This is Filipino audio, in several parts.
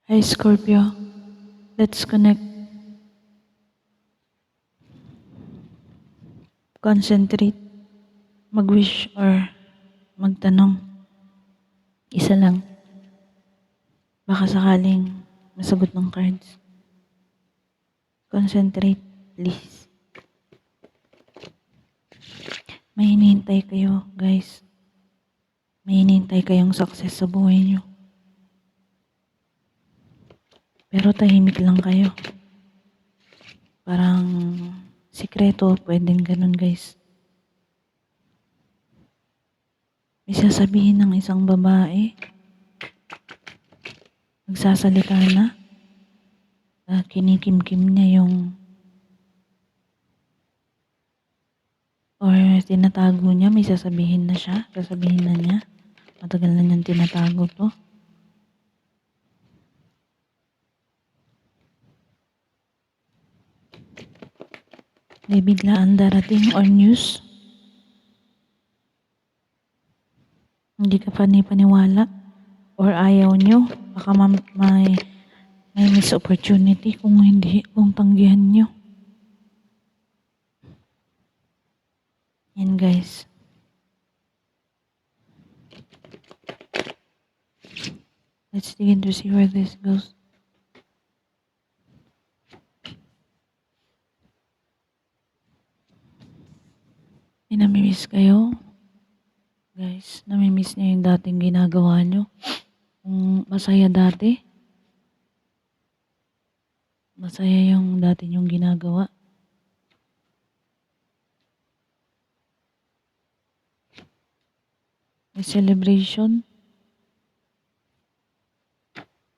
Hi Scorpio, let's connect. Concentrate, mag-wish or magtanong. Isa lang. Baka sakaling masagot ng cards. Concentrate, please. May hinihintay kayo, guys. May hinihintay kayong success sa buhay nyo. Pero tahimik lang kayo. Parang sikreto, pwedeng ganun, guys. May sasabihin ng isang babae. Magsasalita na. Kinikimkim niya yung or tinatago niya, may sasabihin na siya, sasabihin na niya. Matagal na niyang tinatago to. May biglaan darating or news. Hindi ka paniwala or ayaw nyo. Baka may miss opportunity kung tanggihan nyo. Yan guys. Let's begin to see where this goes. Namimiss kayo. Guys, namimiss niyo yung dating ginagawa nyo. Kung masaya dati. Masaya yung dati nyong ginagawa. May celebration.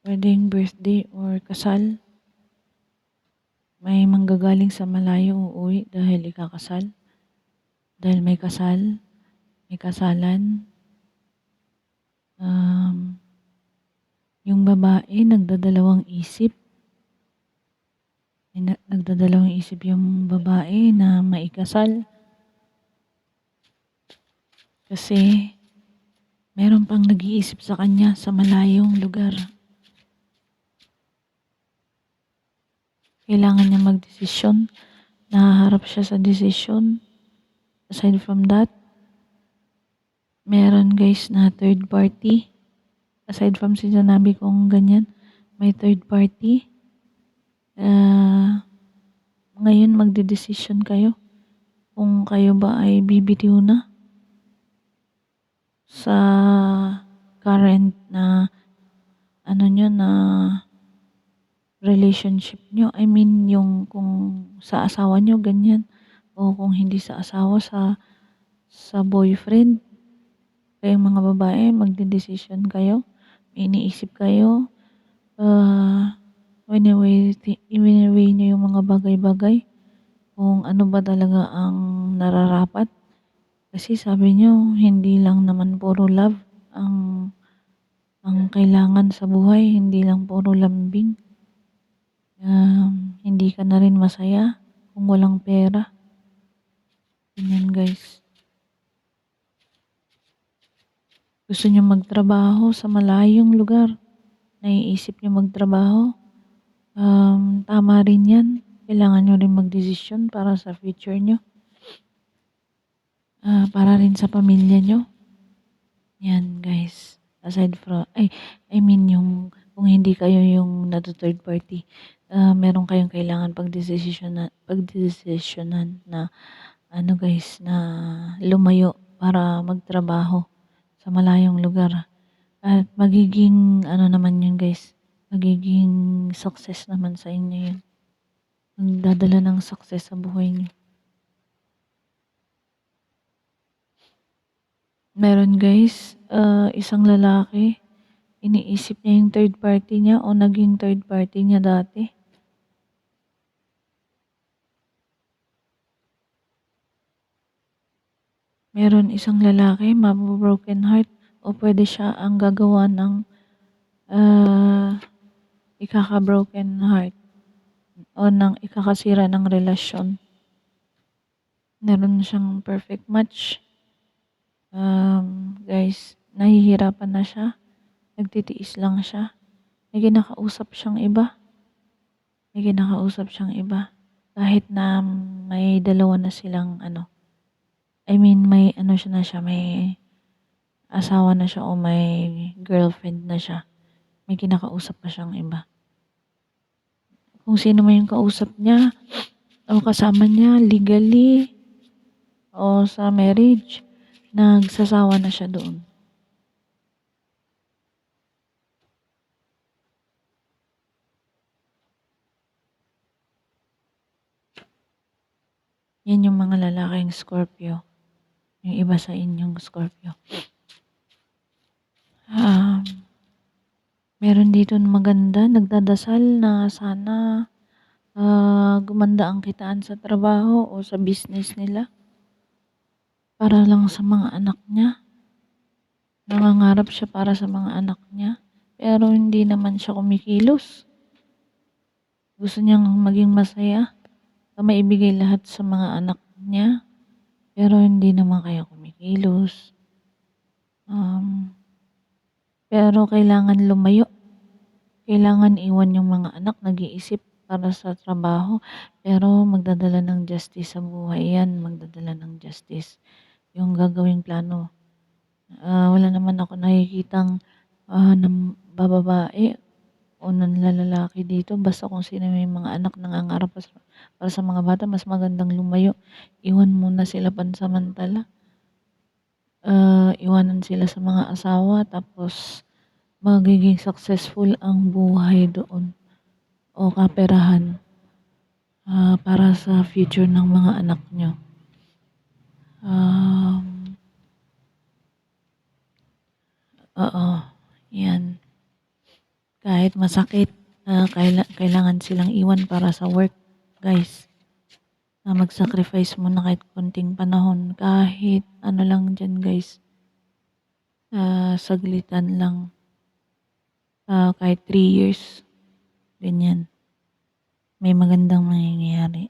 Wedding, birthday, or kasal. May manggagaling sa malayo uuwi dahil ikakasal. Dahil may kasal, may kasalan. Yung babae nagdadalawang isip. Nagdadalawang isip yung babae na maikasal. Kasi meron pang nag-iisip sa kanya sa malayong lugar. Kailangan niya magdesisyon. Nahaharap siya sa desisyon. Aside from that, meron guys na third party. Aside from sinabi kong ganyan, may third party. Ngayon magdedesisyon kayo kung kayo ba ay bibitiw na sa current na na relationship nyo. I mean yung kung sa asawa nyo ganyan o kung hindi sa asawa sa boyfriend. Kayong mga babae magdedesisyon kayo, may iniisip kayo, winaway nyo yung mga bagay-bagay kung ano ba talaga ang nararapat. Kasi sabi nyo, hindi lang naman puro love ang kailangan sa buhay, hindi lang puro lambing. Hindi ka na rin masaya kung walang pera. Ganyan guys. Gusto nyo magtrabaho sa malayong lugar. Naiisip nyo magtrabaho. Tama rin yan. Kailangan nyo rin magdesisyon para sa future nyo. Para rin sa pamilya nyo. Yan guys. Aside from, yung kung hindi kayo yung third party, meron kayong kailangan pagdesisyonan na guys, na lumayo para magtrabaho sa malayong lugar. At magiging naman yun guys, magiging success naman sa inyo yun. Magdadala ng success sa buhay niyo. Meron guys, isang lalaki, iniisip niya yung third party niya o naging third party niya dati. Meron isang lalaki, mabobroken heart o pwede siya ang gagawa ng ikaka-broken heart o ng ikakasira ng relasyon. Meron siyang perfect match. Guys, nahihirapan na siya. Nagtitiis lang siya. May kinakausap siyang iba. May kinakausap siyang iba. Kahit na may dalawa na silang ano, I mean may ano siya na siya, may asawa na siya o may girlfriend na siya. May kinakausap pa siyang iba. Kung sino man yung kausap niya o kasama niya legally o sa marriage, nagsasawa na siya doon. Yan yung mga lalaking Scorpio. Yung iba sa inyong Scorpio. Meron dito na maganda, nagdadasal na sana gumanda ang kitaan sa trabaho o sa business nila para lang sa mga anak niya. Nangangarap siya para sa mga anak niya, pero hindi naman siya kumikilos. Gusto niyang maging masaya, maibigay lahat sa mga anak niya, pero hindi naman kaya kumikilos. Pero kailangan lumayo. Kailangan iwan yung mga anak, nag-iisip para sa trabaho, pero magdadala ng justice sa buhay yan, magdadala ng justice. Yung gagawing plano. Wala naman ako nakikitang ng bababae o ng lalaki dito. Basta kung sino may mga anak nangangarap para sa mga bata, mas magandang lumayo. Iwan muna sila pansamantala. Iwanan sila sa mga asawa, tapos magiging successful ang buhay doon o kaperahan para sa future ng mga anak nyo. Oo, yan. Kahit masakit, kailangan silang iwan para sa work, guys. Mag-sacrifice muna kahit konting panahon. Kahit ano lang dyan, guys. Saglitan lang. Kahit 3 years. Ganyan. May magandang mangyayari.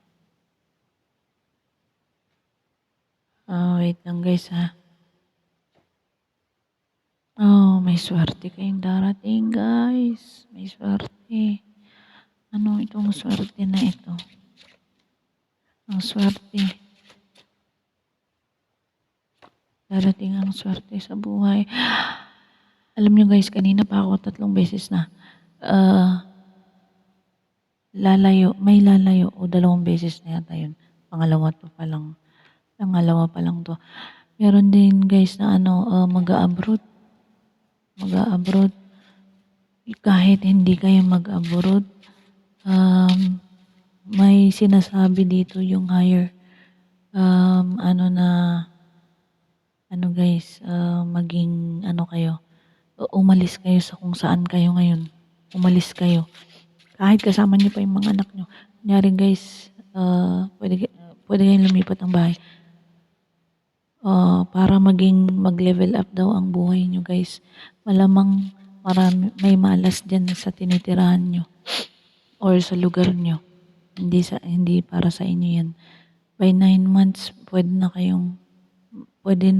Wait lang, guys, ha. May swerte kayong darating, guys. May swerte. Ano itong swerte na ito? Ang swerte. Darating ang swerte sa buhay. Alam nyo, guys, kanina pa ako 3 beses na may lalayo o 2 beses na yata yun. Pangalawa pa lang to. Meron din, guys, na mag-a-abroad. Kahit hindi kayo mag-abroad, may sinasabi dito yung higher, guys, maging kayo, umalis kayo sa kung saan kayo ngayon. Umalis kayo. Kahit kasama niyo pa yung mga anak niyo. Kunyari, guys, pwede kayong lumipat ng bahay. Para mag-level up daw ang buhay niyo, guys. Malamang may malas dyan sa tinitirahan niyo or sa lugar niyo. Hindi para sa inyo yan. By 9 months, pwede na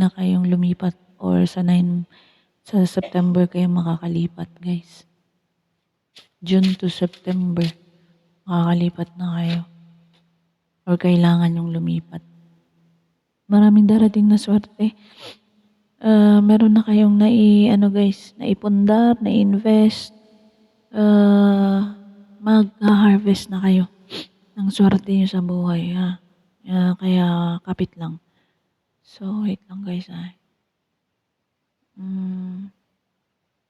kayong lumipat or sa September kayo makakalipat, guys. June to September, makakalipat na kayo. Or kailangan yung lumipat. Maraming darating na swerte. Meron na kayong naipundar, na-invest. Mag-harvest na kayo ng swerte nyo sa buhay, ha. Kaya kapit lang. So, wait lang, guys, ha.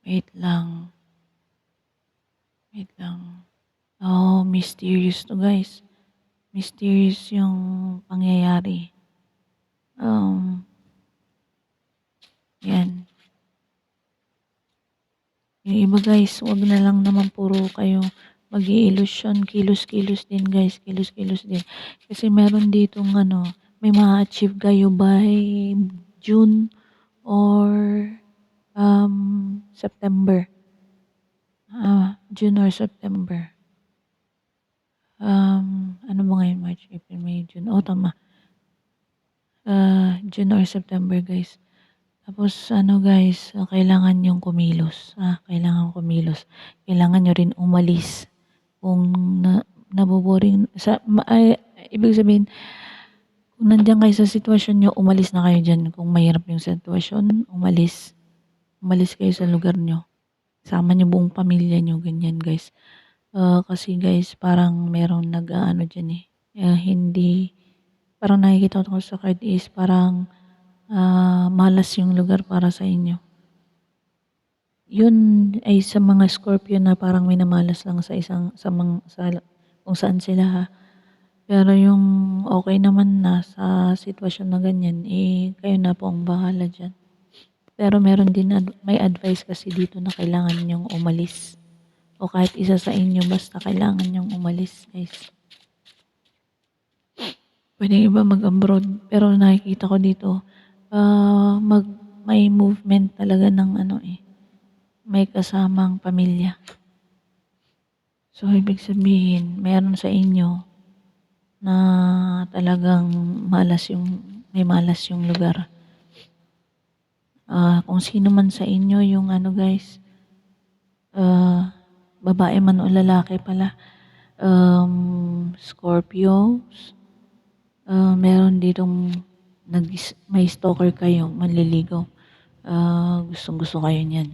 Wait lang. Mysterious to, guys. Mysterious yung pangyayari. Yan. Yung iba, guys, wag na lang naman puro kayo mag-i-illusion. Kilos-kilos din, guys. Kilos-kilos din. Kasi meron ditong may ma-achieve kayo by June or September. June or September. Ano ba ngayon? March, April, May, June. Tama. June or September, guys. Tapos ano guys, kailangan niyong kumilos, kailangan kumilos. Kailangan niyo rin umalis kung naboboring ibig sabihin kung nandiyan kayo sa sitwasyon niyo, umalis na kayo diyan. Kung mahirap yung sitwasyon, umalis. Umalis kayo sa lugar niyo. Sama niyo buong pamilya niyo, ganyan guys. Kasi guys, parang merong nag-aano diyan hindi parang nakikita ko sa card is parang malas yung lugar para sa inyo. Yun ay sa mga Scorpio na parang minamalas lang sa kung saan sila Pero yung okay naman na sa sitwasyon na ganyan, kayo na po ang bahala diyan. Pero meron din may advice kasi dito na kailangan niyong umalis o kahit isa sa inyo basta kailangan niyong umalis guys. Puwedeng iba mag-abroad pero nakikita ko dito, may movement talaga ng may kasamang pamilya. So ibig sabihin meron sa inyo na talagang may malas yung lugar. Kung sino man sa inyo yung guys, babae man o lalaki pala, Scorpios, meron ditong may stalker kayo, manliligaw. Gustong-gusto kayo niyan.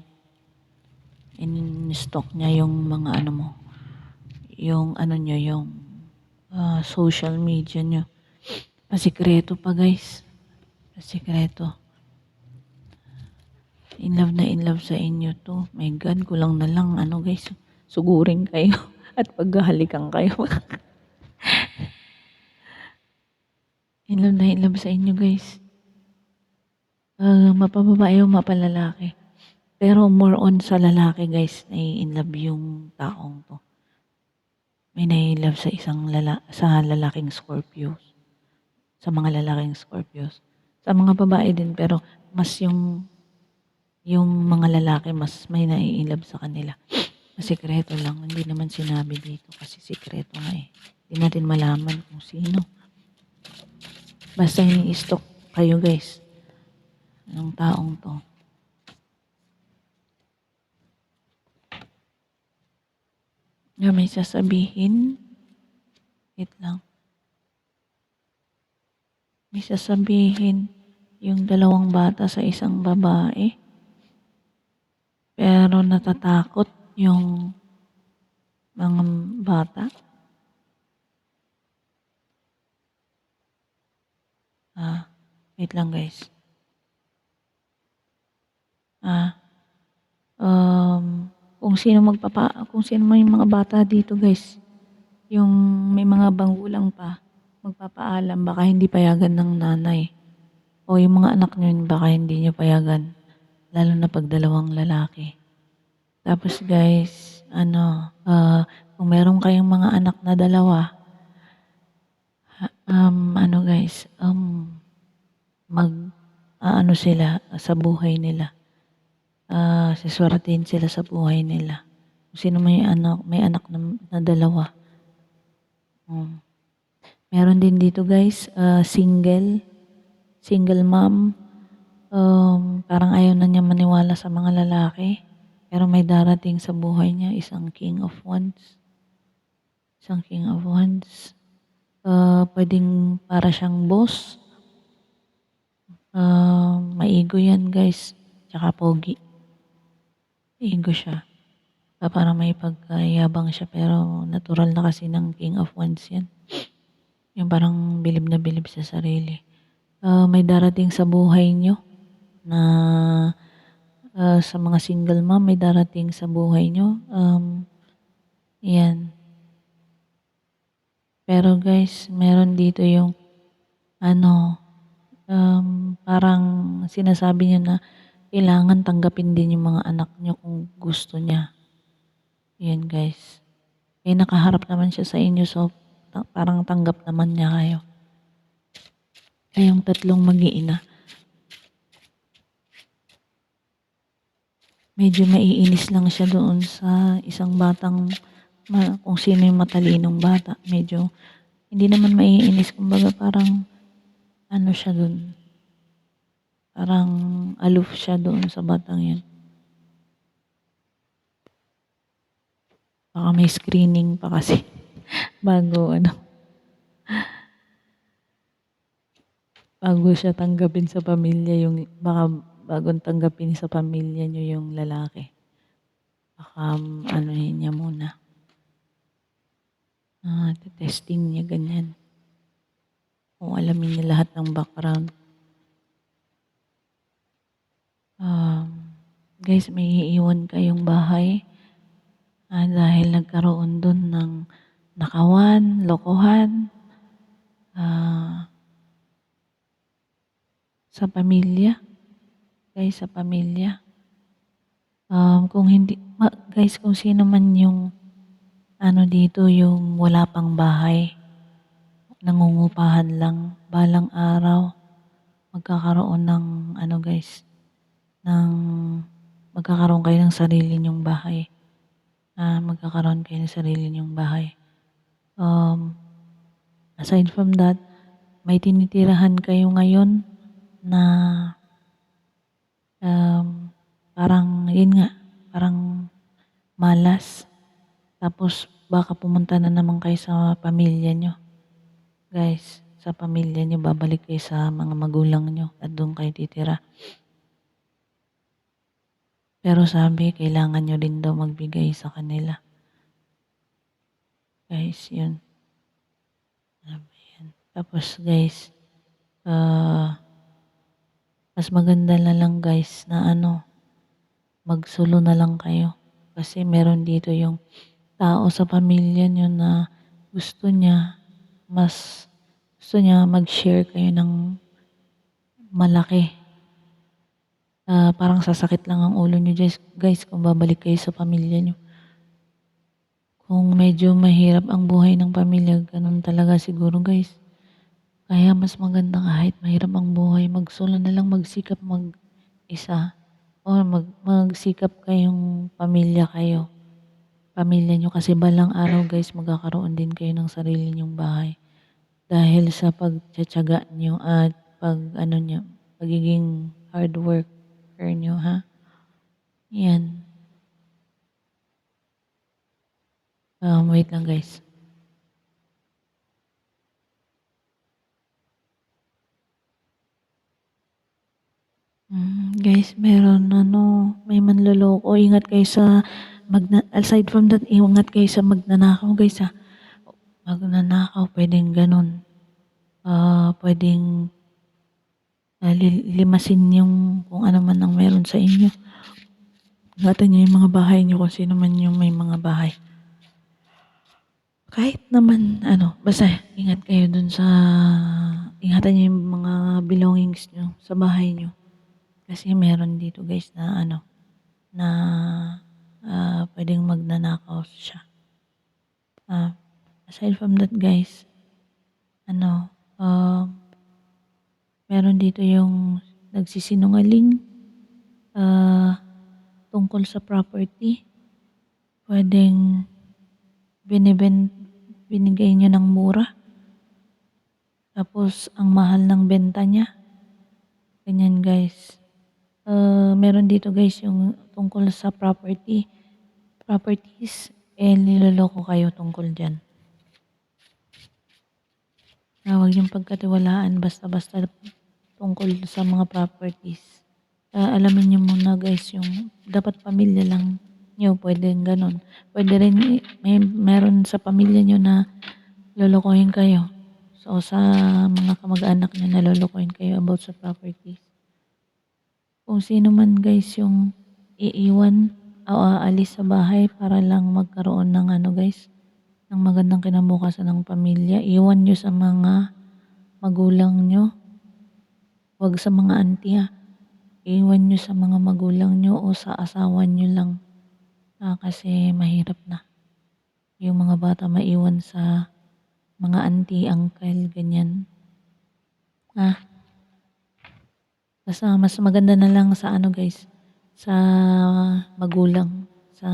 In-stalk niya yung mga mo, yung niyo, yung social media niyo. Pasikreto pa guys. Pasikreto. In love sa inyo to. My God, kulang na lang guys, sugurin kayo at paghahalikan kayo. In love sa inyo guys. Mapababae o mapalalaki. Pero more on sa lalaki guys, in love yung taong to. May nai-love sa sa lalaking Scorpios. Sa mga lalaking Scorpios. Sa mga babae din pero mas yung mga lalaki mas may nai-love sa kanila. Sikreto lang, hindi naman sinabi dito kasi sikreto nga Hindi natin malaman kung sino. Basta ini-stalk kayo guys ng taong to. May sasabihin. Wait lang. May sasabihin yung dalawang bata sa isang babae. Pero natatakot yung mga bata. Wait lang guys. Kung sino man yung mga bata dito guys, yung may mga banggulang pa, magpapaalam, baka hindi payagan ng nanay. O yung mga anak nyo, baka hindi nyo payagan. Lalo na pag dalawang lalaki. Tapos guys, kung meron kayong mga anak na dalawa, guys, sila sa buhay nila. Siswaratin sila sa buhay nila. Kung sino may anak na dalawa. Meron din dito guys, single mom. Parang ayaw na niya maniwala sa mga lalaki. Pero may darating sa buhay niya, isang king of wands. Isang king of wands. Pwedeng para siyang boss. Maigo yan guys. Tsaka pogi. Maigo siya. Parang may pagkayabang siya pero natural na kasi ng king of wands yan. Yung parang bilib na bilib sa sarili. May darating sa buhay nyo na sa mga single mom, may darating sa buhay nyo. Yan. Pero guys, meron dito yung parang sinasabi niya na kailangan tanggapin din yung mga anak niyo kung gusto niya. Yan guys. Nakaharap naman siya sa inyo so parang tanggap naman niya kayo. Kayong tatlong mag-iina. Medyo maiinis lang siya doon sa isang batang kung sino yung matalinong bata. Medyo hindi naman maiinis, kumbaga parang siya doon. Parang aloof siya doon sa batang yun. Baka may screening pa kasi bago bago siya tanggapin sa pamilya yung baka bagong tanggapin sa pamilya niyo yung lalaki. Baka anuhin niya muna. Testing niya ganyan. Kung alamin niya lahat ng background. Guys, may iiwan kayong bahay dahil nagkaroon dun ng nakawan, lokohan sa pamilya. Guys, sa pamilya. Kung hindi, guys, kung sino man yung dito, yung wala pang bahay, nangungupahan lang, balang araw, magkakaroon ng guys, magkakaroon kayo ng sarili nyong bahay. Magkakaroon kayo ng sarili nyong bahay. Aside from that, may tinitirahan kayo ngayon na parang yun nga, parang malas. Tapos baka pumunta na naman kayo sa pamilya nyo. Guys, sa pamilya nyo, babalik kayo sa mga magulang nyo at doon kayo titira. Pero sabi, kailangan nyo din daw magbigay sa kanila. Guys, yun. Tapos guys, mas maganda na lang guys na magsulo na lang kayo. Kasi meron dito yung tao sa pamilya nyo na gusto niya mag-share kayo ng malaki. Parang sasakit lang ang ulo nyo guys kung babalik kayo sa pamilya nyo. Kung medyo mahirap ang buhay ng pamilya, ganun talaga siguro guys. Kaya mas maganda kahit mahirap ang buhay, magsulo na lang, magsikap mag-isa. O magsikap kayong pamilya nyo kasi balang araw guys magkakaroon din kayo ng sarili nyong bahay dahil sa pagtsatsaga nyo at pagiging hard worker nyo yan. Wait lang guys. Guys, meron may manloloko. Ingat kayo sa aside from that, ingat kayo sa magnanakaw guys Magnanakaw, pwedeng ganun. Pwedeng limasin yung kung ano man ang meron sa inyo. Ingatan nyo yung mga bahay nyo kung sino man yung may mga bahay. Kahit naman basta ingat kayo dun ingatan nyo yung mga belongings nyo sa bahay nyo. Kasi meron dito guys na pwedeng magnanakaw siya. Aside from that guys, meron dito yung nagsisinungaling tungkol sa property. Pwedeng binigay niya ng mura. Tapos ang mahal ng benta niya. Ganyan guys. Meron dito guys yung tungkol sa properties, niloloko kayo tungkol dyan. Huwag yung pagkatiwalaan basta-basta tungkol sa mga properties. Alamin nyo muna guys yung dapat pamilya lang nyo, pwedeng ganun. Pwede rin meron sa pamilya nyo na lolokohin kayo. So sa mga kamag-anak nyo na lolokohin kayo about sa properties. Kung sino man guys yung iiwan o aalis sa bahay para lang magkaroon ng guys, ng magandang kinabukasan ng pamilya, iwan nyo sa mga magulang nyo. Huwag sa mga auntie Iwan nyo sa mga magulang nyo o sa asawa nyo lang. Kasi mahirap na. Yung mga bata maiwan sa mga auntie, uncle, ganyan. Basta mas maganda na lang sa guys, sa magulang, sa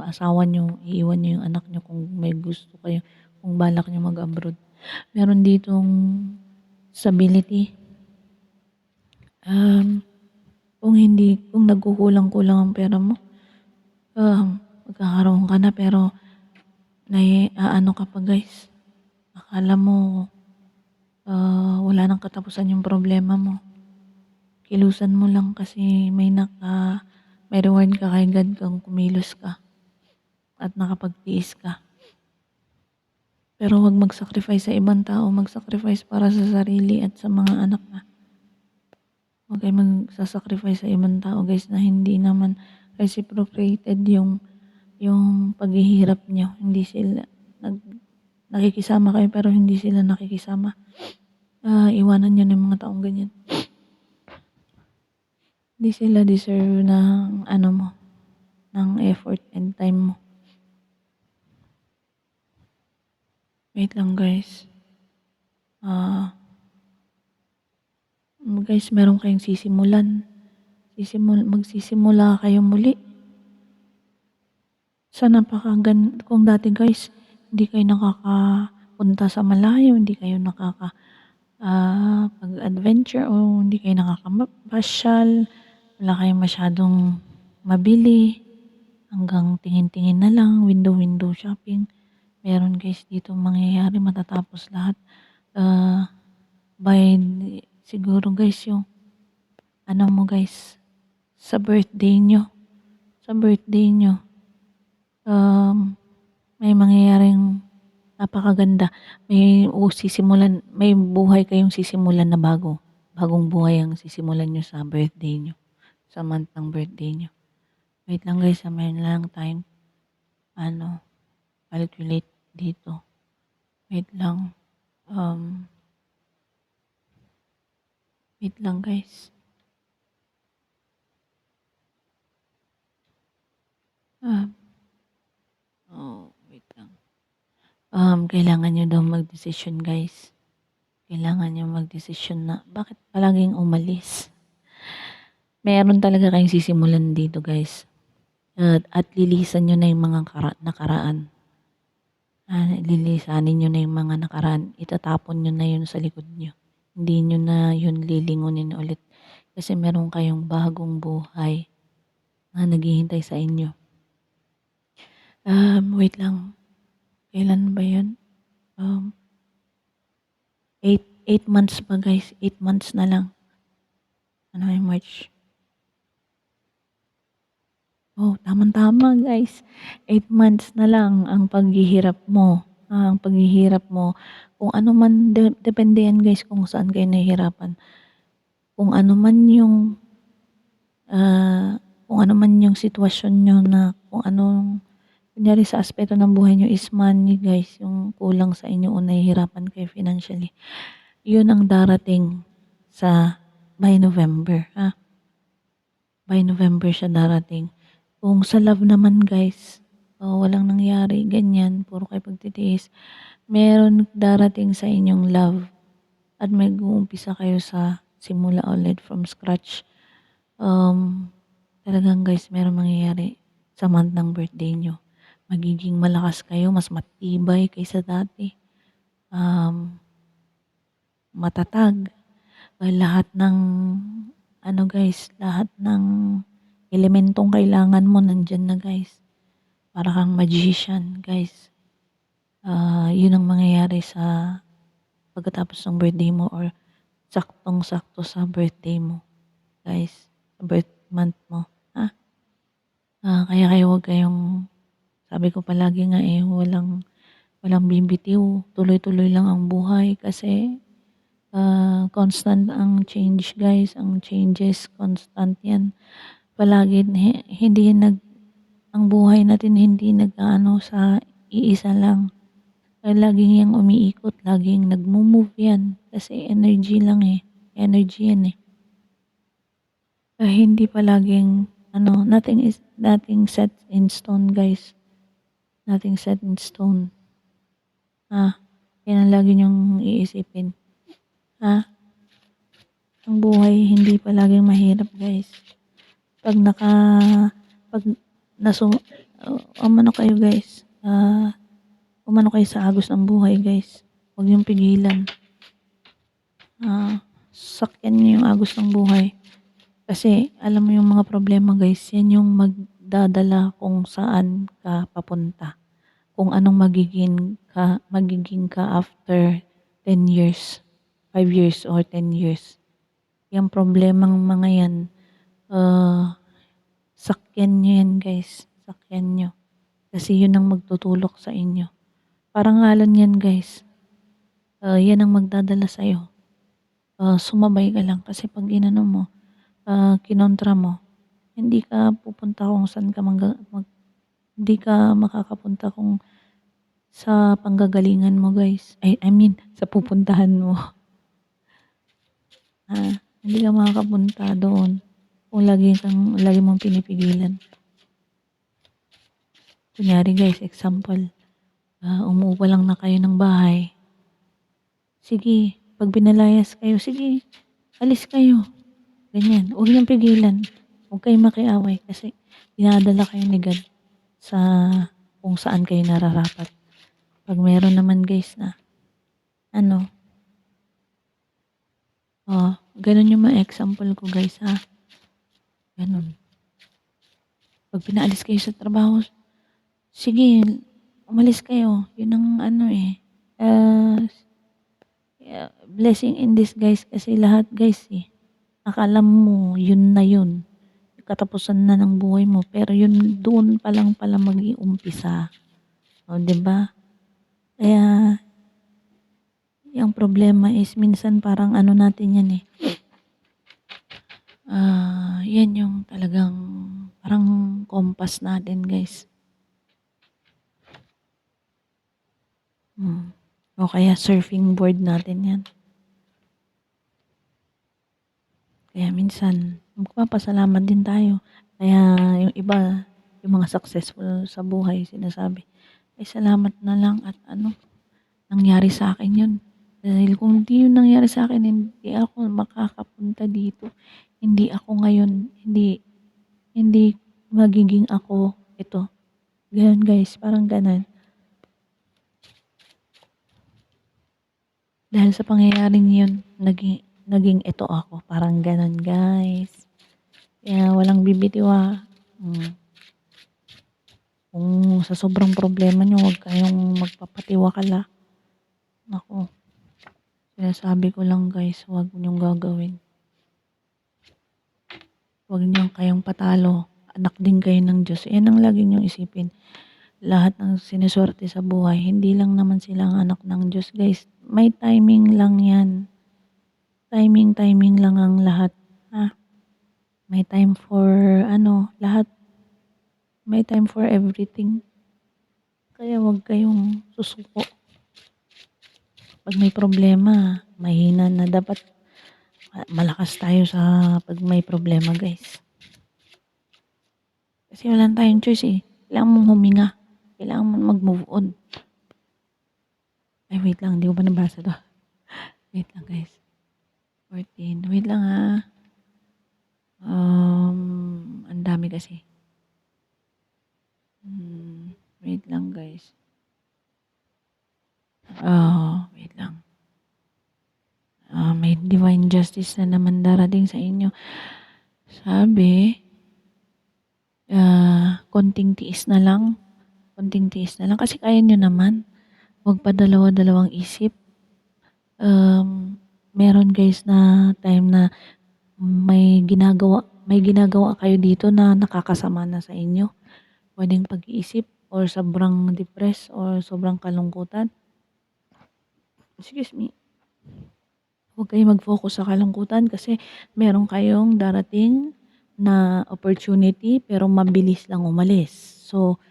asawa nyo, iiwan nyo yung anak nyo kung may gusto kayo, kung balak nyo mag-abroad. Meron ditong stability. Um, kung nagkukulang-kulang ang pera mo, magkakaroon ka na pero aano ka pa guys, akala mo wala ng katapusan yung problema mo. Kilusan mo lang kasi may reward ka kay God kung kumilos ka at nakapagtiis ka. Pero huwag mag-sacrifice sa ibang tao, mag-sacrifice para sa sarili at sa mga anak na. Huwag kayo mag-sacrifice sa ibang tao guys na hindi naman reciprocated yung paghihirap nyo. Hindi sila, nakikisama kayo pero hindi sila nakikisama. Iwanan nyo na yung mga taong ganyan. Hindi sila deserve ng ng effort and time mo. Wait lang guys. Guys, meron kayong sisimulan. Magsisimula kayo muli. Kung dati guys, hindi kayo nakakapunta sa malayo, hindi kayo pag-adventure o hindi kayo nakakapasyal, wala kayong masyadong mabili, hanggang tingin-tingin na lang, window shopping. Meron guys dito mangyayari, matatapos lahat. By siguro guys yung mo guys, sa birthday nyo, may mangyayaring napakaganda. May buhay kayong sisimulan na bagong buhay ang sisimulan nyo sa birthday nyo, sa month ng birthday nyo. Wait lang guys, mayroon lang tayong calculate dito. Wait lang. Wait lang guys. Wait lang. Kailangan nyo daw mag-decision guys. Kailangan nyo mag-decision na bakit palaging umalis. Meron talaga kayong sisimulan dito guys. At lilisan nyo na yung mga nakaraan. Lilisanin nyo na yung mga nakaraan. Itatapon nyo na yun sa likod nyo. Hindi nyo na yun lilingunin ulit. Kasi meron kayong bagong buhay na naghihintay sa inyo. Wait lang. Kailan ba yun? 8 months pa guys. 8 months na lang. March. Tama guys. 8 months na lang ang paghihirap mo. Kung ano man, depende yan guys kung saan kayo nahihirapan. Kung ano man yung sitwasyon nyo na kunyari sa aspeto ng buhay nyo is money guys, yung kulang sa inyo o nahihirapan kayo financially. Yun ang darating by November. By November siya darating. Kung sa love naman guys, walang nangyari, ganyan, puro kayo pagtitiis, meron darating sa inyong love at may uumpisa kayo sa simula ulit from scratch. Talagang guys, meron mangyayari sa month ng birthday nyo. Magiging malakas kayo, mas matibay kaysa dati. Matatag. Lahat ng lahat ng elementong kailangan mo nandyan na guys. Para kang magician guys. Yun ang mangyayari sa pagkatapos ng birthday mo or saktong-sakto sa birthday mo guys, sa birth month mo. Kaya huwag kayong, sabi ko palagi nga walang bibitiw, tuloy-tuloy lang ang buhay kasi constant ang change guys, ang changes constant yan. Palagi ang buhay natin hindi sa iisa lang. Laging yang umiikot, laging nagmo-move yan kasi energy lang energy yan hindi palaging nothing set in stone guys. Nothing set in stone. Yan ang lagi nyong iisipin. Ang buhay hindi palaging mahirap guys. Umano kayo guys, umano kayo sa agos ng buhay guys. Huwag niyong pigilan. sakyan niyo yung agos ng buhay. Kasi alam mo yung mga problema guys, yan yung magdadala kung saan ka papunta. Kung anong magiging ka after 10 years, 5 years or 10 years. Yung problemang mga yan, sakyan nyo yan guys. Sakyan nyo. Kasi yun ang magtutulok sa inyo. Parang ngalon yan guys. Yan ang magdadala sa'yo. Sumabay ka lang kasi pag inano mo, kinontra mo, hindi ka pupunta kung saan ka hindi ka makakapunta kung sa panggagalingan mo guys. I mean, sa pupuntahan mo. Hindi ka makakapunta doon kung lagi mong pinipigilan. Kunyari guys, example, umuupa lang na kayo ng bahay. Sige, pag pinalayas kayo, sige, alis kayo. Ganyan, huwag niyong pigilan. Huwag kayong makiaway kasi dinadala kayo ni God sa kung saan kayo nararapat. Pag meron naman guys na, ganun yung mga example ko guys ha. Ganun. Pag pinaalis kayo sa trabaho, sige, umalis kayo. Yun ang blessing in disguise kasi lahat guys akala mo yun na yun. Katapusan na ng buhay mo pero yun doon pa lang pala mag-iumpisa. O, 'di ba? Kaya yung problema is minsan parang natin yan yan yung talagang parang compass natin guys. O kaya surfing board natin yan. Kaya minsan, magpapasalamat din tayo. Kaya yung iba, yung mga successful sa buhay, sinasabi, ay salamat na lang at nangyari sa akin yun. Dahil kung hindi yun nangyari sa akin, hindi ako makakapunta dito. Hindi ako ngayon, hindi magiging ako ito. Ganun guys, parang ganun. Dahil sa pangyayaring yun, naging ito ako. Parang ganun guys. Kaya walang bibitiwa. Kung sa sobrang problema nyo, huwag kayong magpapatiwakala. Naku, sinasabi ko lang guys, huwag nyong gagawin. Huwag niyong kayong patalo. Anak din kayo ng Diyos. Yan ang lagi niyong isipin. Lahat ng sineswerte sa buhay, hindi lang naman sila ang anak ng Diyos guys. May timing lang yan. Timing lang ang lahat. May time for lahat. May time for everything. Kaya huwag kayong susuko. Pag may problema, mahina na dapat malakas tayo sa pag may problema guys. Kasi wala tayong choice Kailangan mong huminga. Kailangan mong mag-move on. Ay, wait lang. Hindi ko pa nabasa to. Wait lang, guys. 14. Wait lang, ang dami kasi. Wait lang, guys. Wait lang. May divine justice na naman darating sa inyo. Sabi, konting tiis na lang. Konting tiis na lang. Kasi kaya nyo naman. Huwag pa dalawang isip. Meron guys na time na may ginagawa kayo dito na nakakasama na sa inyo. Pwedeng pag-iisip or sobrang depressed or sobrang kalungkutan. Excuse me. Huwag kayong mag-focus sa kalungkutan kasi meron kayong darating na opportunity pero mabilis lang umalis. So,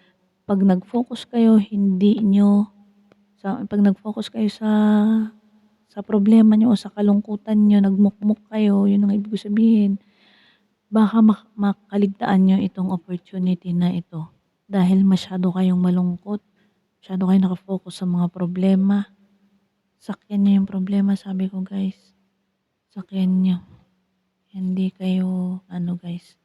pag nag-focus kayo, pag nag-focus kayo sa problema nyo o sa kalungkutan nyo, nagmukmuk kayo, yun ang ibig sabihin, baka makaligtaan nyo itong opportunity na ito. Dahil masyado kayong malungkot, masyado kayong nakafocus sa mga problema. Sakyan nyo yung problema, sabi ko guys. Sakyan nyo. Hindi kayo, guys,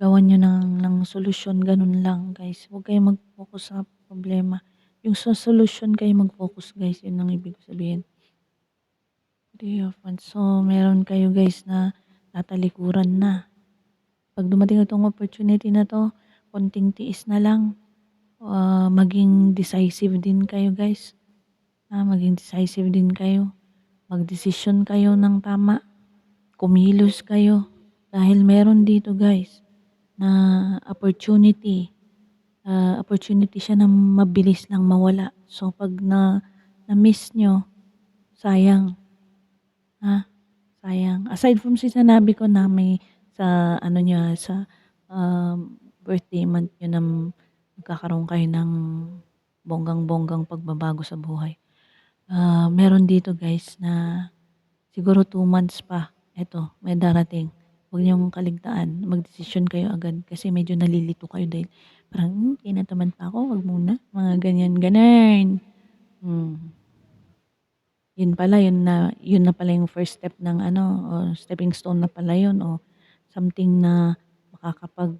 gawan nyo ng solusyon, ganun lang guys. Huwag kayong mag-focus sa problema. Yung sa solusyon kayo mag-focus guys, yun ang ibig sabihin. Three of Wands. So, meron kayo guys na tatalikuran na. Pag dumating itong opportunity na 'to, konting tiis na lang, maging decisive din kayo guys. Maging decisive din kayo. Magdesisyon kayo ng tama, kumilos kayo. Dahil meron dito guys na opportunity siya na mabilis lang mawala. So, pag na-miss nyo, sayang. Sayang. Aside from sinabi ko na may sa ano niya, sa birthday month niyo na magkakaroon kayo ng bonggang-bonggang pagbabago sa buhay. Meron dito guys na siguro 2 months pa. Eto, may darating. Huwag niyong kaligtaan. Magdesisyon kayo agad kasi medyo nalilito kayo dahil parang, tinatamad pa ako, wag muna. Mga ganyan, ganun. Yun pala, yun na pala yung first step ng ano, o stepping stone na pala yun, o something na makakapag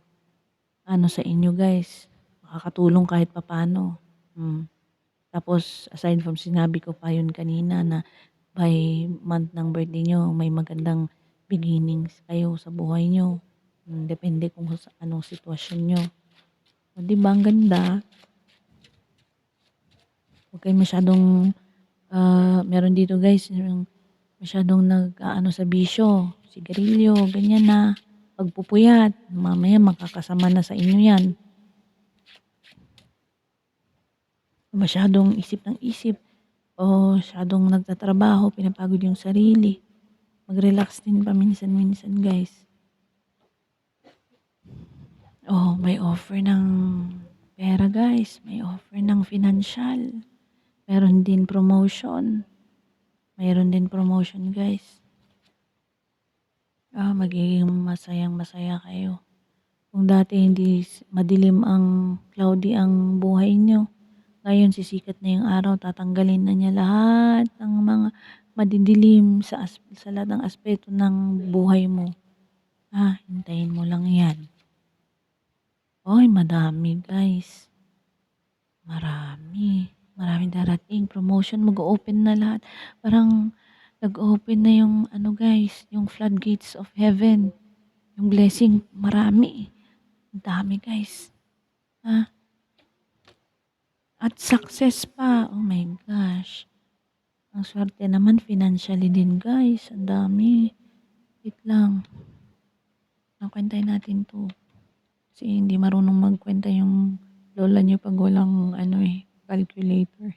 ano sa inyo guys, makakatulong kahit papaano. Tapos aside from sinabi ko pa yun kanina na by month ng birthday nyo, may magandang beginnings kayo sa buhay nyo. Depende kung sa anong sitwasyon nyo. O, di ba ang ganda? Huwag kayo masyadong, meron dito guys, yung masyadong nag-aano sa bisyo, sigarilyo, ganyan na, pagpupuyat, mamaya makakasama na sa inyo yan. Masyadong isip ng isip, o masyadong nagtatrabaho, pinapagod yung sarili. Mag-relax din paminsan-minsan guys. Oh, may offer ng pera guys, may offer ng financial. Meron din promotion. Mayroon din promotion guys. Magiging masayang-masaya kayo. Kung dati hindi madilim ang cloudy ang buhay nyo, ngayon sisikat na yung araw, tatanggalin na niya lahat ng mga madidilim sa lahat ng aspeto ng buhay mo. Hintayin mo lang yan. Oy, madami guys. Maraming darating. Promotion, mag-open na lahat. Parang nag-open na yung ano guys, yung floodgates of heaven. Yung blessing, marami. Ang dami guys. At success pa. Oh my gosh. Ang swerte naman financially din guys. Ang dami. Wait lang. Nakwentahin natin to. Kasi hindi marunong magkwenta yung lola niyo pag walang calculator.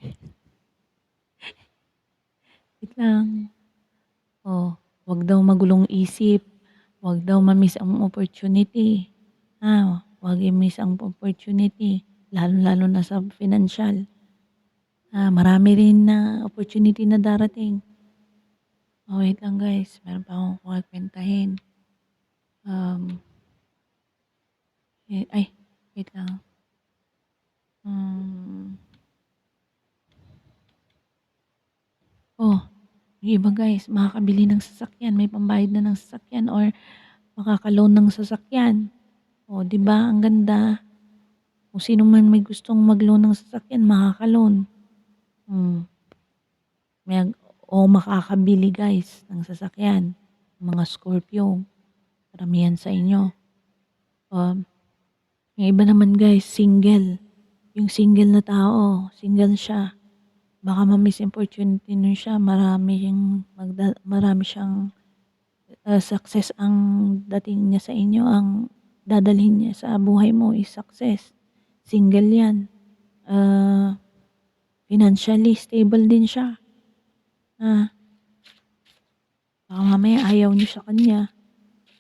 Wait lang. Wag daw magulong isip. Wag daw ma-miss ang opportunity. Wag i-miss ang opportunity. Lalo-lalo na sa financial. Marami rin na opportunity na darating. Wait lang guys. Meron pa akong kukwentahin. Wait lang. Yung iba guys, makakabili ng sasakyan, may pambayad na ng sasakyan or makaka-loan ng sasakyan. Di ba? Ang ganda. Kung sino man may gustong mag-loan ng sasakyan, makaka-loan. Makakabili guys ng sasakyan. Mga Scorpio. Karamihan sa inyo. Yung iba naman guys, single. Yung single na tao, single siya. Baka ma-miss opportunity nun siya. Marami siyang success ang dating niya sa inyo. Ang dadalhin niya sa buhay mo is success. Single yan. Financially stable din siya. Baka mamaya ayaw niyo sa kanya.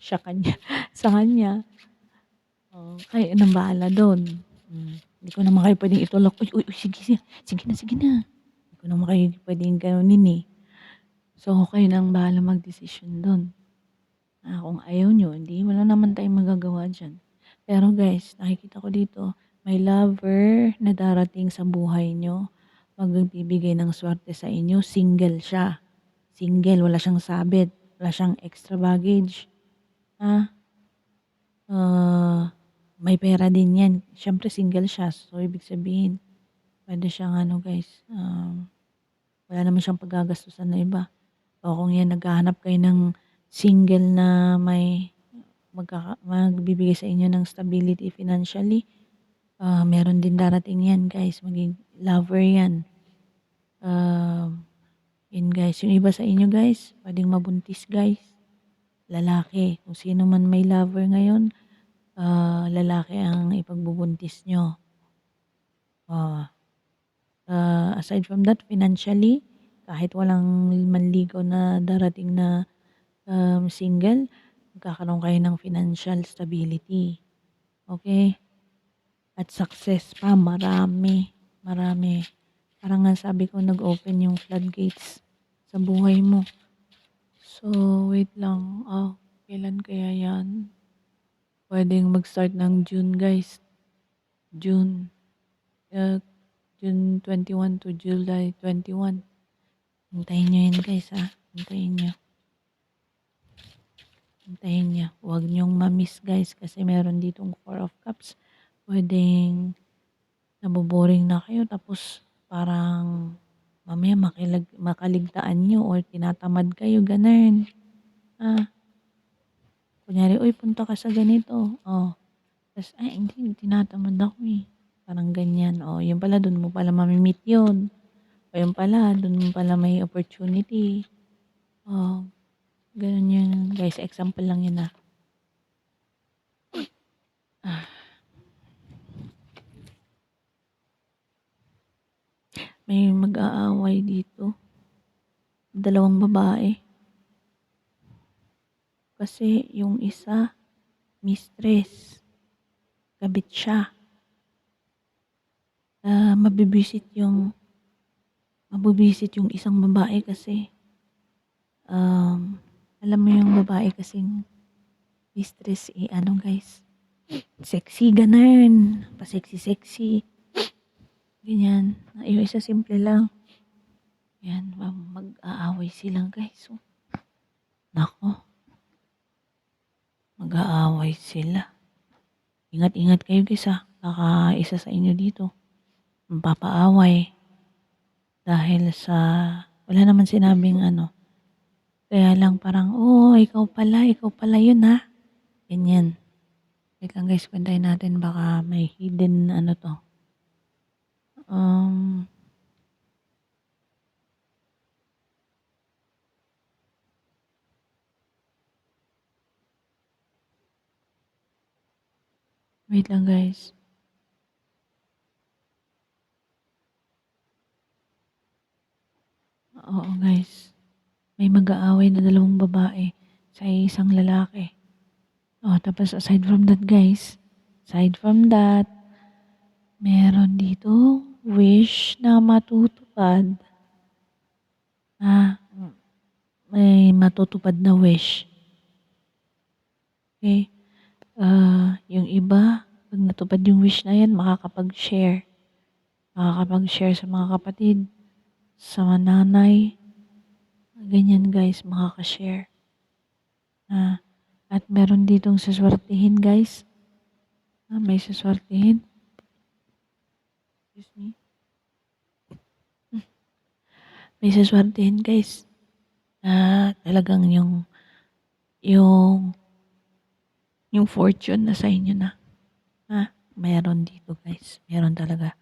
Sa kanya. Kayo nang bahala doon. Hindi ko naman kayo pwedeng itulak. Uy, sige na. Hindi ko naman kayo pwedeng ganunin eh. So, kayo nang bahala mag-desisyon doon. Kung ayaw nyo, hindi, wala naman tayong magagawa dyan. Pero guys, nakikita ko dito, may lover na darating sa buhay nyo. Magbibigay ng swerte sa inyo. Single siya. Single, wala siyang sabit. Wala siyang extra baggage. May pera din yan. Siyempre single siya. So, ibig sabihin, pwede siyang guys, wala naman siyang paggagastusan na iba. O kung yan naghahanap kayo ng single na may magbibigay sa inyo ng stability financially, meron din darating yan guys, maging lover yan. Yun guys, yung iba sa inyo guys, pwedeng mabuntis guys, lalaki. Kung sino man may lover ngayon, lalaki ang ipagbubuntis nyo. Aside from that, financially, kahit walang manligaw na darating na single, magkakaroon kayo ng financial stability. Okay? At success pa, marami. Marami. Parang nga sabi ko, nag-open yung floodgates sa buhay mo. So, wait lang. Kailan kaya yan? Pwedeng mag-start ng June, guys. June. June 21 to July 21. Hintayin nyo yun, guys, ha? Hintayin nyo. Hintayin nyo. Huwag nyong ma-miss, guys, kasi meron ditong 4 of Cups. Pwedeng naboboring na kayo, tapos parang mamaya makaligtaan nyo or tinatamad kayo, ganun. Kunyari, uy, punta ka sa ganito. Tapos, ay, hindi, tinatamad ako eh. Parang ganyan. Yun pala, dun mo pala mamimit yun. O yun pala, dun mo pala may opportunity. Ganun yun. Guys, example lang yun ah. May mag-aaway dito. 2 babae. Kasi yung isa, mistress. Kabit siya. Mabibisit yung isang babae kasi alam mo yung babae kasing mistress ano guys, sexy ganun, pa sexy ganyan. Yung isa simple lang. Yan, mag-aaway sila guys. Nako, mag-aaway sila. Ingat-ingat kayo guys ha. Baka isa sa inyo dito mapapaaway dahil sa wala naman sinabing ano. Kaya lang parang, ikaw pala yun ha. Ganyan. Wait lang guys, kwantayin natin baka may hidden ano to. Wait lang guys. Oo guys. May mag-aaway na 2 babae sa isang lalaki. Tapos aside from that guys, meron dito wish na matutupad. May matutupad na wish. Okay? Yung iba, pag natupad yung wish na yan, makakapag-share. Makakapag-share sa mga kapatid, sa mga nanay. Ganyan guys, makaka-share. At meron ditong saswertihin guys. May saswertihin. Excuse me. May saswertihin guys. Talagang yung fortune na sa inyo na. Meron dito guys. Meron talaga.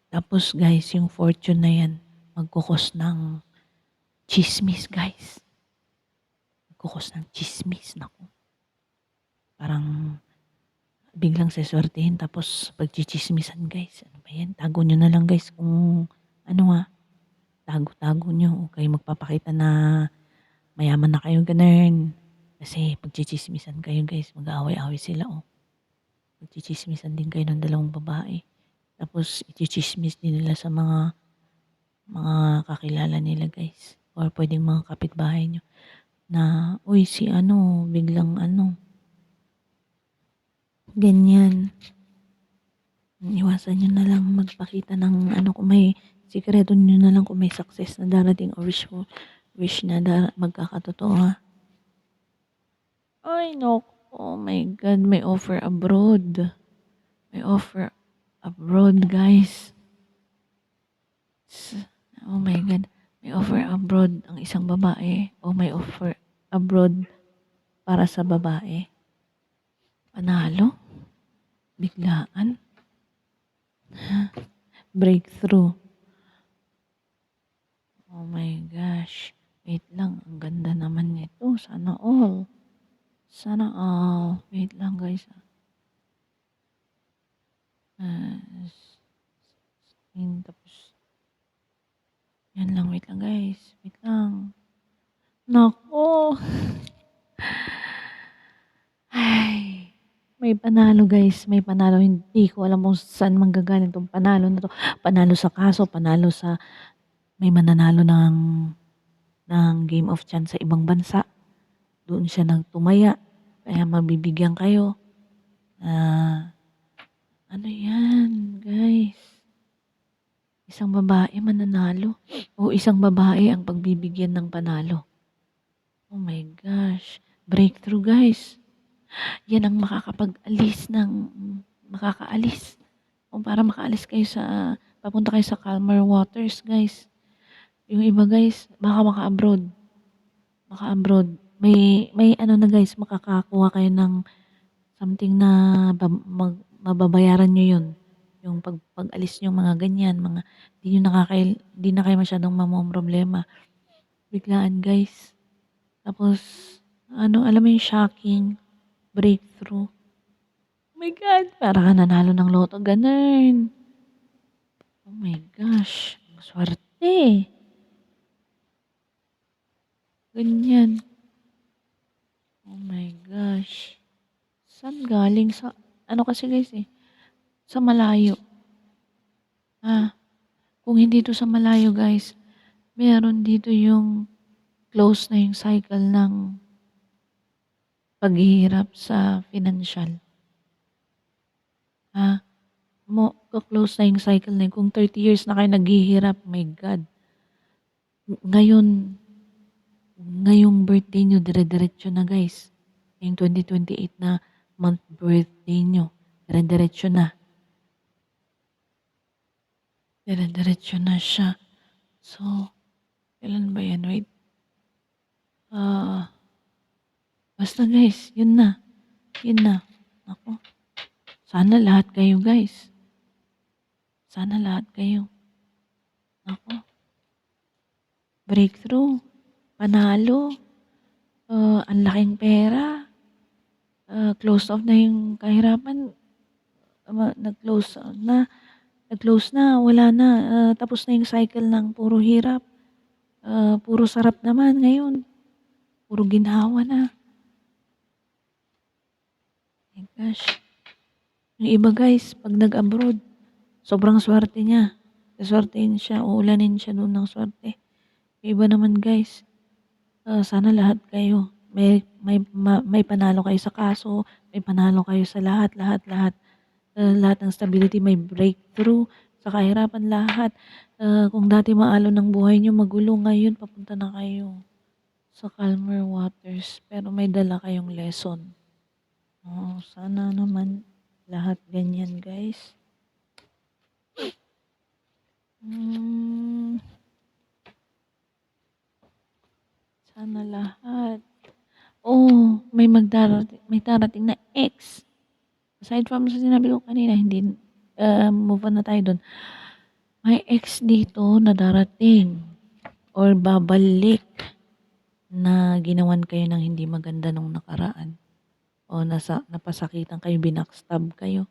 Tapos guys, yung fortune na yan, magkukos ng chismis guys. Magkukos ng chismis. Naku. Parang biglang seswertihin tapos pagchichismisan guys. Ano ba yan? Tago nyo na lang guys kung ano tago nyo. Okay, magpapakita na mayaman na kayo ganun. Kasi pagchichismisan kayo guys, mag-aaway-aaway sila Pagchichismisan din kayo ng 2 babae. Tapos ichichismis din nila sa mga kakilala nila guys. Or pwedeng mga kapitbahay nyo na, uy si biglang ganyan. Iwasan nyo na lang magpakita ng kung may sikreto nyo na lang kung may success na darating o wish na magkakatotoo ha. Ay no, oh my God, may offer abroad. May offer abroad guys. Oh my God, May offer abroad ang isang babae o may offer abroad para sa babae. Panalo? Biglaan? Breakthrough? Oh my gosh. Wait lang, ang ganda naman nito. Sana all. Sana all. Wait lang guys. Tapos, yan lang. Wait lang guys. Wait lang. Nako. Ay. May panalo guys. May panalo. Hindi ko alam kung saan manggagaling tong panalo na to. Panalo sa kaso. Panalo sa may mananalo ng Game of Chance sa ibang bansa. Doon siya nagtumaya. Kaya mabibigyan kayo. Ano yan, guys? Isang babae mananalo o isang babae ang pagbibigyan ng panalo. Oh my gosh. Breakthrough, guys. Yan ang makakaalis. Kung para makaalis kayo papunta kayo sa calmer waters, guys. Yung iba, guys, baka maka-abroad. May ano na, guys, makakakuha kayo ng something na mababayaran nyo yun. Yung pag-alis nyo mga ganyan, di na kayo masyadong problema. Biglaan guys. Tapos, alam mo yung shocking, breakthrough. Oh my God, para ka nanalo ng loto, ganun. Oh my gosh, swerte. Ganyan. Oh my gosh. Saan galing? Kasi guys sa malayo. Kung hindi to sa malayo guys, meron dito yung close na yung cycle ng paghihirap sa financial. Close na yung cycle na yun. Kung 30 years na kayo naghihirap, my God. Ngayong birthday nyo, dire-diretso na guys. Yung 2028 na month birthday nyo, dire-diretso na. Dire-diretso na siya. So, kailan ba yan? Wait. Basta guys, yun na. Ako. Sana lahat kayo guys. Ako. Breakthrough. Panalo. Ang laking pera. Close off na yung kahirapan. Nag-close na, wala na. Tapos na yung cycle ng puro hirap. Puro sarap naman ngayon. Puro ginhawa na. My gosh. Yung iba guys, pag nag-abroad, sobrang swerte niya. Saswertein siya, uulanin siya doon ng swerte. Yung iba naman guys, sana lahat kayo, may panalo kayo sa kaso, may panalo kayo sa lahat. Lahat ng stability, may breakthrough, sa kahirapan lahat. Kung dati maalo ng buhay nyo, magulo ngayon, papunta na kayo sa calmer waters. Pero may dala kayong lesson. Sana naman lahat ganyan guys. Sana lahat. May darating na ex. Aside from sa sinabi ko kanina, hindi, move on na tayo dun. May ex dito na darating or babalik na ginawan kayo ng hindi maganda nung nakaraan. O napasakitan kayo, binackstab kayo.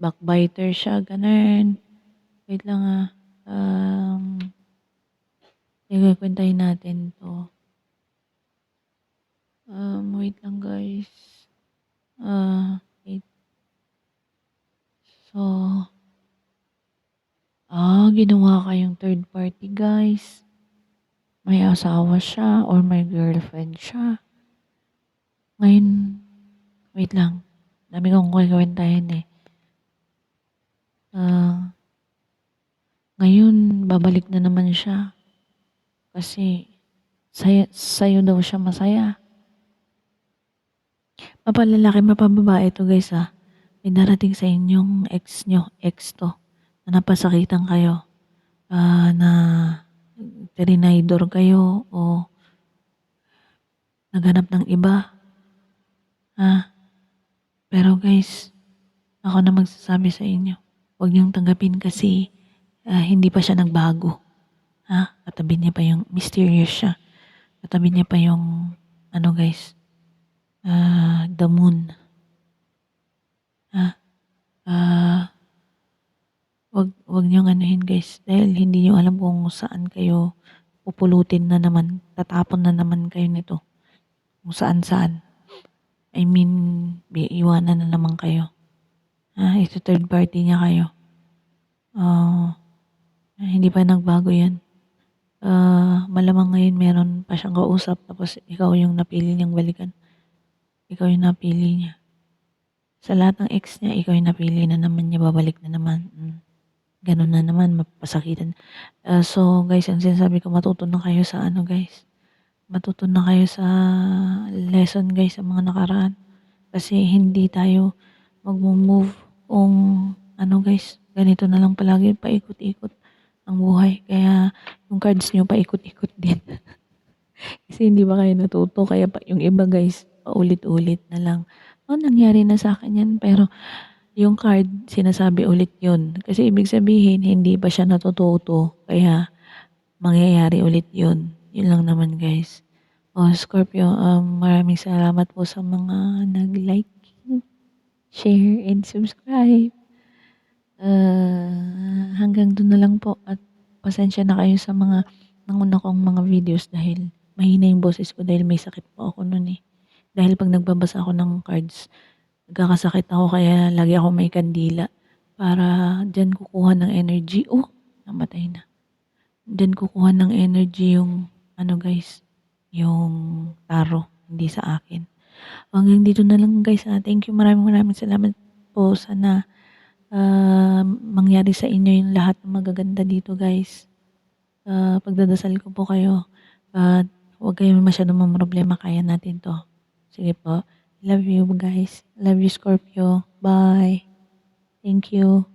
Backbiter siya, ganun. Wait lang ikukwentahin natin to. Wait lang guys. Wait. So, ginawa kayong third party guys. May asawa siya or may girlfriend siya. Ngayon, wait lang. Dami kong kukwentahin ngayon, babalik na naman siya. Kasi, sa'yo daw siya masaya. Mapalalaki, mapababae to guys May darating sa inyong ex to, na napasakitan kayo. na trinidor kayo o naghanap ng iba, ha? Pero guys, ako na magsasabi sa inyo, huwag niyong tanggapin kasi hindi pa siya nagbago, ha? Katabi niya pa yung mysterious siya. Katabi niya pa yung ano guys, the moon, ha? Ah, wag niyong anuhin guys dahil hindi niyo alam kung saan kayo pupulutin na naman, tatapon na naman kayo nito. Kung saan-saan. I mean, iiwanan na naman kayo. Ito third party niya kayo. Hindi pa nagbago yan. Malamang ngayon meron pa siyang kausap tapos ikaw yung napili niyang balikan. Ikaw yung napili niya. Sa lahat ng ex niya, ikaw yung napili na naman niya, babalik na naman. Ganun na naman, mapasakitan. So guys, ang sinasabi ko, matuto na kayo sa ano guys. Matuto na kayo sa lesson guys sa mga nakaraan. Kasi hindi tayo magmo-move kung ano guys, ganito na lang palagi, paikot-ikot ang buhay. Kaya yung cards nyo paikot-ikot din. Kasi hindi ba kayo natuto? Kaya pa, yung iba guys, paulit-ulit na lang. Nangyari na sa akin yan. Pero yung card, sinasabi ulit yun. Kasi ibig sabihin, hindi pa siya natututo. Kaya mangyayari ulit yun. Yun lang naman guys. Scorpio, maraming salamat po sa mga nag-like, share, and subscribe. Hanggang doon na lang po at pasensya na kayo sa mga nanguna kong mga videos dahil mahina yung boses ko dahil may sakit po ako noon eh. Dahil pag nagbabasa ako ng cards, nagkakasakit ako kaya lagi ako may kandila para dyan kukuha ng energy. Namatay na. Dyan kukuha ng energy yung ano guys, yung taro, hindi sa akin. Hanggang dito na lang guys. Thank you, maraming salamat po. Sana mangyari sa inyo yung lahat ng magaganda dito guys. Pagdadasal ko po kayo. Huwag kayong masyadong mamroblema, kaya natin to. Sige po. Love you guys. Love you Scorpio. Bye. Thank you.